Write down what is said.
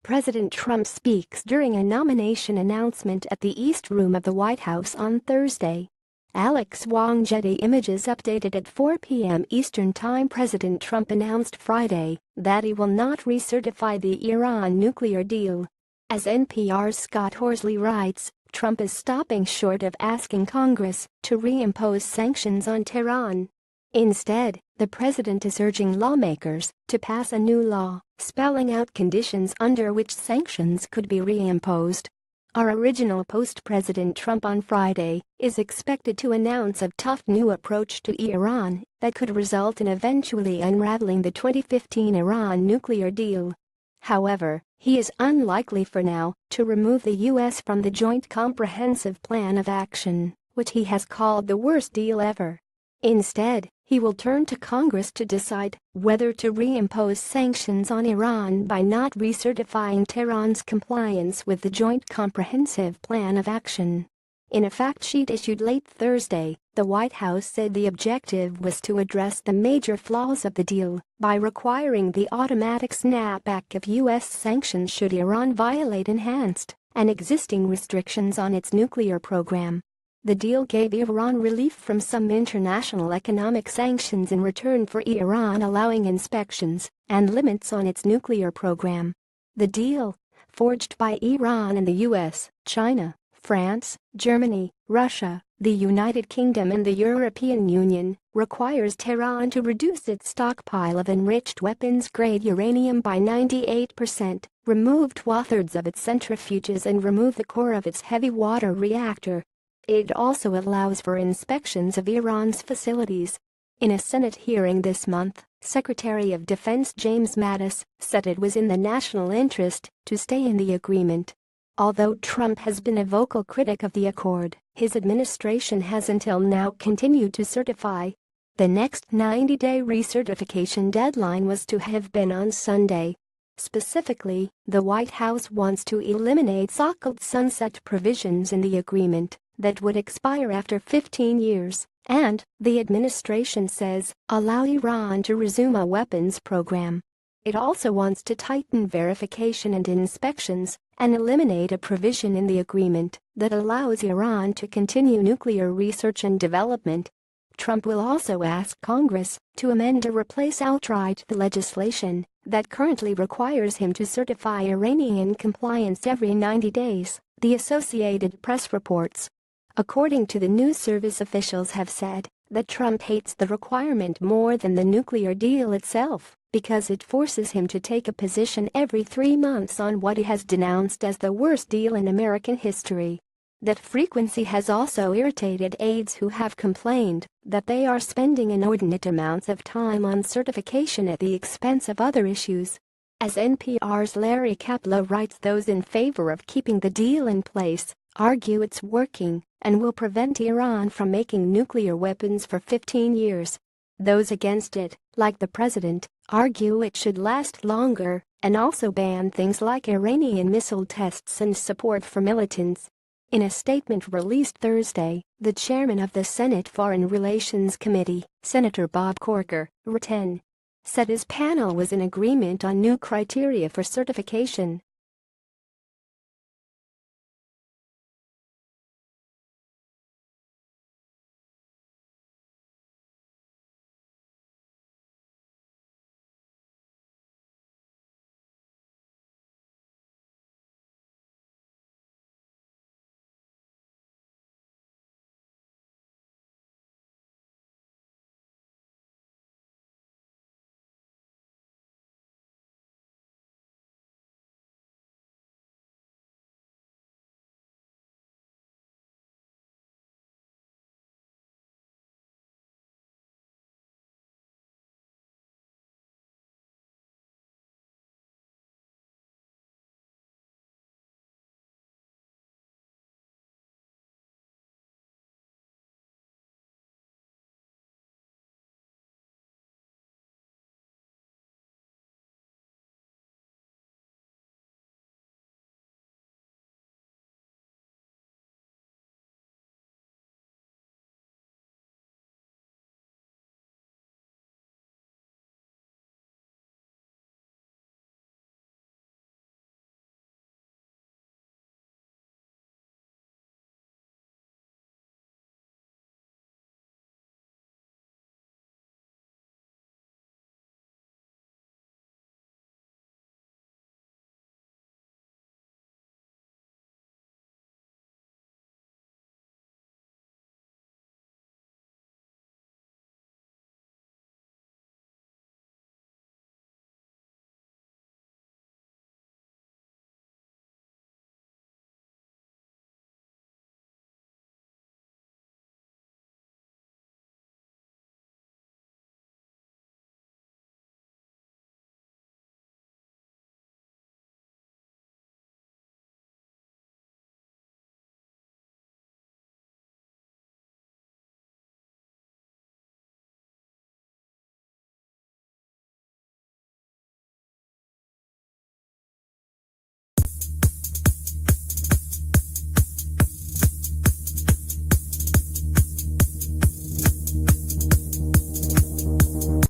President Trump speaks during a nomination announcement at the East Room of the White House on Thursday. Alex Wong. Getty Images updated at 4 p.m. Eastern Time. President Trump announced Friday that he will not recertify the Iran nuclear deal. As NPR's Scott Horsley writes, Trump is stopping short of asking Congress to reimpose sanctions on Tehran. Instead, the president is urging lawmakers to pass a new law, spelling out conditions under which sanctions could be reimposed. Our original post. President Trump on Friday is expected to announce a tough new approach to Iran that could result in eventually unraveling the 2015 Iran nuclear deal. However, he is unlikely for now to remove the U.S. from the Joint Comprehensive Plan of Action, which he has called the worst deal ever. Instead, he will turn to Congress to decide whether to reimpose sanctions on Iran by not recertifying Tehran's compliance with the Joint Comprehensive Plan of Action. In a fact sheet issued late Thursday, the White House said the objective was to address the major flaws of the deal by requiring the automatic snapback of U.S. sanctions should Iran violate enhanced and existing restrictions on its nuclear program. The deal gave Iran relief from some international economic sanctions in return for Iran allowing inspections and limits on its nuclear program. The deal, forged by Iran and the U.S., China, France, Germany, Russia, the United Kingdom and the European Union, requires Tehran to reduce its stockpile of enriched weapons-grade uranium by 98%, remove 2/3 of its centrifuges and remove the core of its heavy water reactor. It also allows for inspections of Iran's facilities. In a Senate hearing this month, Secretary of Defense James Mattis said it was in the national interest to stay in the agreement. Although Trump has been a vocal critic of the accord, his administration has until now continued to certify. The next 90-day recertification deadline was to have been on Sunday. Specifically, the White House wants to eliminate so-called sunset provisions in the agreement that would expire after 15 years, and, the administration says, allow Iran to resume a weapons program. It also wants to tighten verification and inspections and eliminate a provision in the agreement that allows Iran to continue nuclear research and development. Trump will also ask Congress to amend or replace outright the legislation that currently requires him to certify Iranian compliance every 90 days, the Associated Press reports. According to the news service, officials have said that Trump hates the requirement more than the nuclear deal itself because it forces him to take a position every 3 months on what he has denounced as the worst deal in American history. That frequency has also irritated aides who have complained that they are spending inordinate amounts of time on certification at the expense of other issues. As NPR's Larry Kaplow writes, those in favor of keeping the deal in place argue it's working and will prevent Iran from making nuclear weapons for 15 years. Those against it, like the president, argue it should last longer and also ban things like Iranian missile tests and support for militants. In a statement released Thursday, the chairman of the Senate Foreign Relations Committee, Senator Bob Corker, R10, said his panel was in agreement on new criteria for certification.